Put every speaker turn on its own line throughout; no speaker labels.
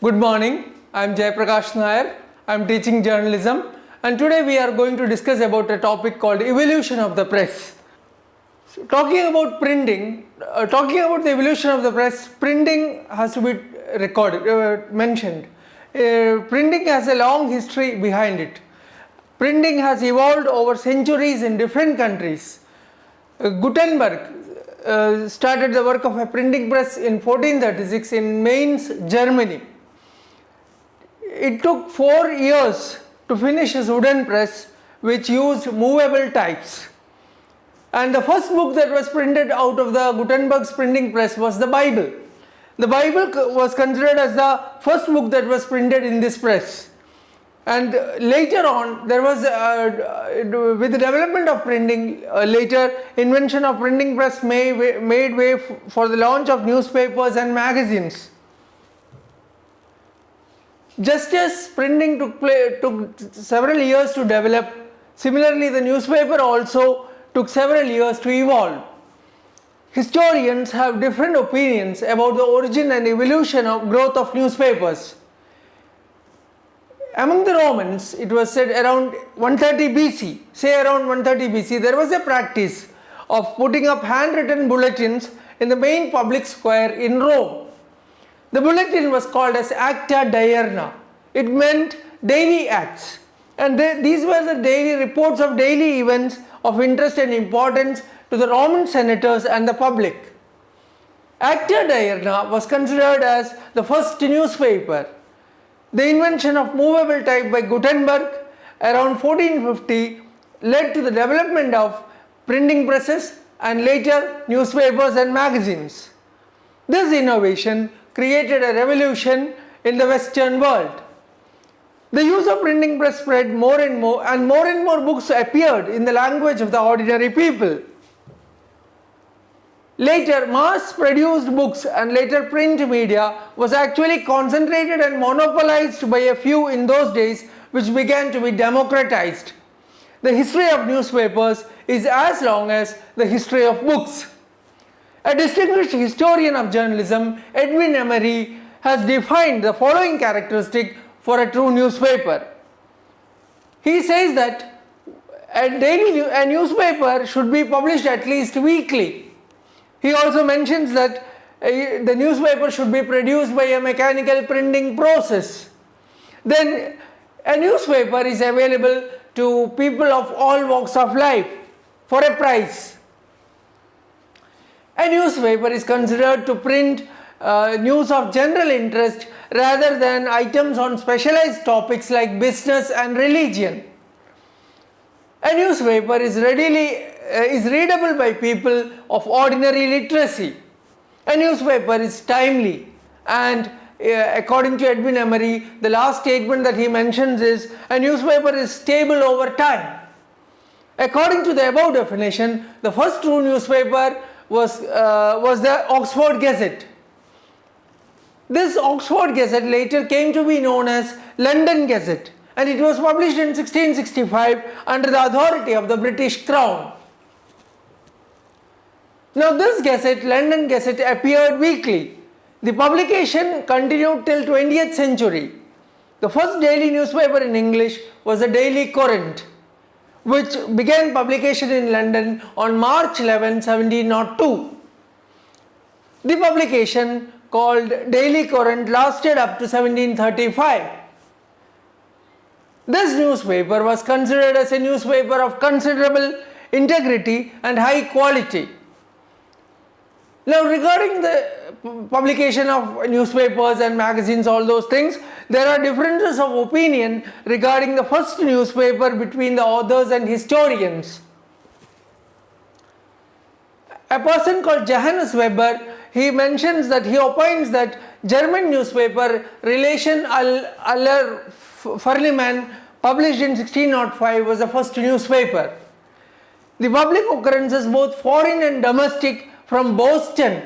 Good morning, I am Jayaprakash Nair. I am teaching journalism and today we are going to discuss about a topic called evolution of the press. So, talking about printing, talking about the evolution of the press, printing has to be mentioned. Printing has a long history behind it. Printing has evolved over centuries in different countries. Gutenberg started the work of a printing press in 1436 in Mainz, Germany. It took 4 years to finish his wooden press, which used movable types. And the first book that was printed out of the Gutenberg's printing press was the Bible. The Bible was considered as the first book that was printed in this press. And later on, there was, with the development of printing, later invention of printing press made way for the launch of newspapers and magazines. Just as printing took several years to develop, similarly the newspaper also took several years to evolve. Historians have different opinions about the origin and evolution of growth of newspapers. Among the Romans, it was said around 130 BC, there was a practice of putting up handwritten bulletins in the main public square in Rome. The bulletin was called as Acta Diurna. It meant daily acts, and these were the daily reports of daily events of interest and importance to the Roman senators and the public. Acta Diurna was considered as the first newspaper. The invention of movable type by Gutenberg around 1450 led to the development of printing presses and later newspapers and magazines. This innovation created a revolution in the Western world. The use of printing press spread more and more books appeared in the language of the ordinary people. Later, mass-produced books and later print media was actually concentrated and monopolized by a few in those days, which began to be democratized. The history of newspapers is as long as the history of books. A distinguished historian of journalism, Edwin Emery, has defined the following characteristic for a true newspaper. He says that a newspaper should be published at least weekly. He also mentions that the newspaper should be produced by a mechanical printing process. Then a newspaper is available to people of all walks of life for a price. A newspaper is considered to print news of general interest rather than items on specialized topics like business and religion. A newspaper is readable by people of ordinary literacy. A newspaper is timely, and according to Edwin Emery, the last statement that he mentions is a newspaper is stable over time. According to the above definition, the first true newspaper was the Oxford Gazette. This Oxford Gazette later came to be known as London Gazette, and it was published in 1665 under the authority of the British Crown. Now this Gazette, London Gazette, appeared weekly. The publication continued till 20th century. The first daily newspaper in English was the Daily Courant, which began publication in London on March 11, 1702. The publication, called Daily Courant, lasted up to 1735. This newspaper was considered as a newspaper of considerable integrity and high quality. Now, regarding the publication of newspapers and magazines, all those things, there are differences of opinion regarding the first newspaper between the authors and historians. A person called Johannes Weber, he mentions that he opines that German newspaper Relation aller Vernehmen, published in 1605, was the first newspaper. The public occurrences, both foreign and domestic, from Boston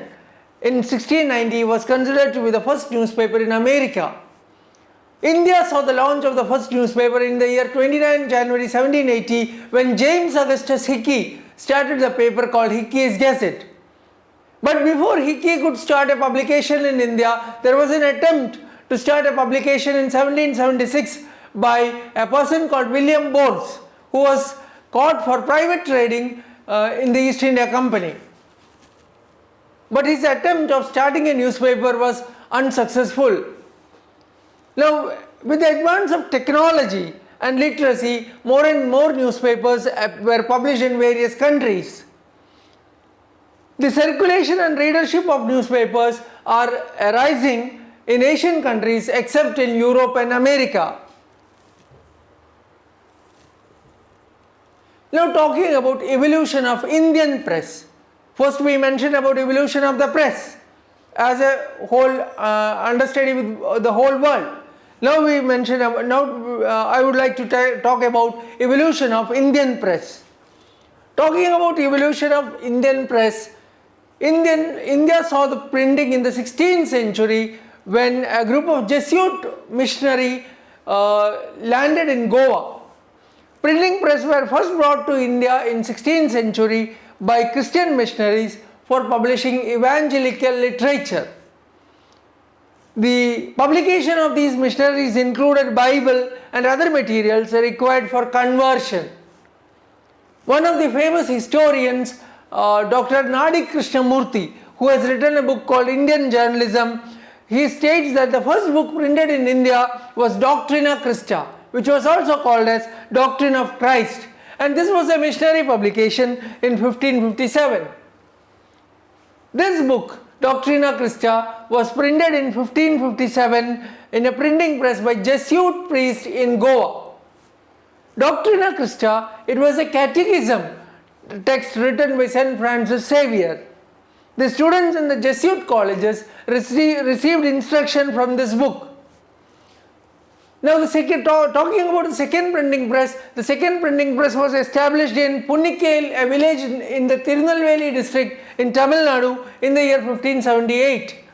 in 1690 was considered to be the first newspaper in America. India saw the launch of the first newspaper in the year 29 January 1780 when James Augustus Hickey started the paper called Hickey's Gazette. But before Hickey could start a publication in India, there was an attempt to start a publication in 1776 by a person called William Bowles, who was caught for private trading in the East India Company. But his attempt of starting a newspaper was unsuccessful. Now, with the advance of technology and literacy, more and more newspapers were published in various countries. The circulation and readership of newspapers are rising in Asian countries except in Europe and America. Now, talking about evolution of Indian press. First we mentioned about evolution of the press as a whole understudy with the whole world. Now we mention I would like to talk about evolution of Indian press. Talking about evolution of Indian press, India saw the printing in the 16th century when a group of Jesuit missionary landed in Goa. Printing press were first brought to India in 16th century by Christian missionaries for publishing evangelical literature. The publication of these missionaries included Bible and other materials required for conversion. One of the famous historians, Dr. Nadi Krishnamurthy, who has written a book called Indian Journalism, he states that the first book printed in India was Doctrina Christa, which was also called as Doctrine of Christ, and this was a missionary publication in 1557. This book, Doctrina Christa, was printed in 1557 in a printing press by Jesuit priest in Goa. Doctrina Christa, it was a catechism text written by St. Francis Xavier. The students in the Jesuit colleges received instruction from this book. Now, talking about the second printing press, the second printing press was established in Punnikale, a village in the Tirunelveli district in Tamil Nadu in the year 1578.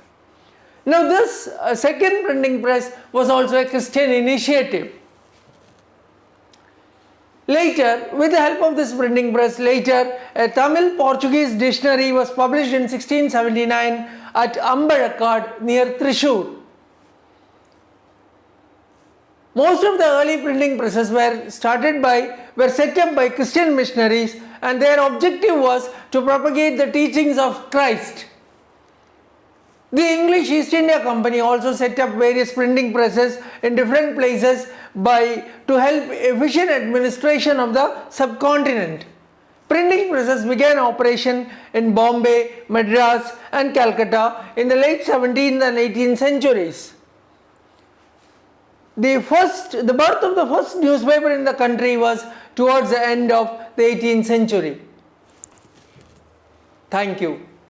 Now, this second printing press was also a Christian initiative. Later, with the help of this printing press, a Tamil-Portuguese dictionary was published in 1679 at Ambalakkad near Thrissur. Most of the early printing presses were set up by Christian missionaries, and their objective was to propagate the teachings of Christ. The English East India Company also set up various printing presses in different places to help efficient administration of the subcontinent. Printing presses began operation in Bombay, Madras and Calcutta in the late 17th and 18th centuries. The birth of the first newspaper in the country was towards the end of the 18th century. Thank you.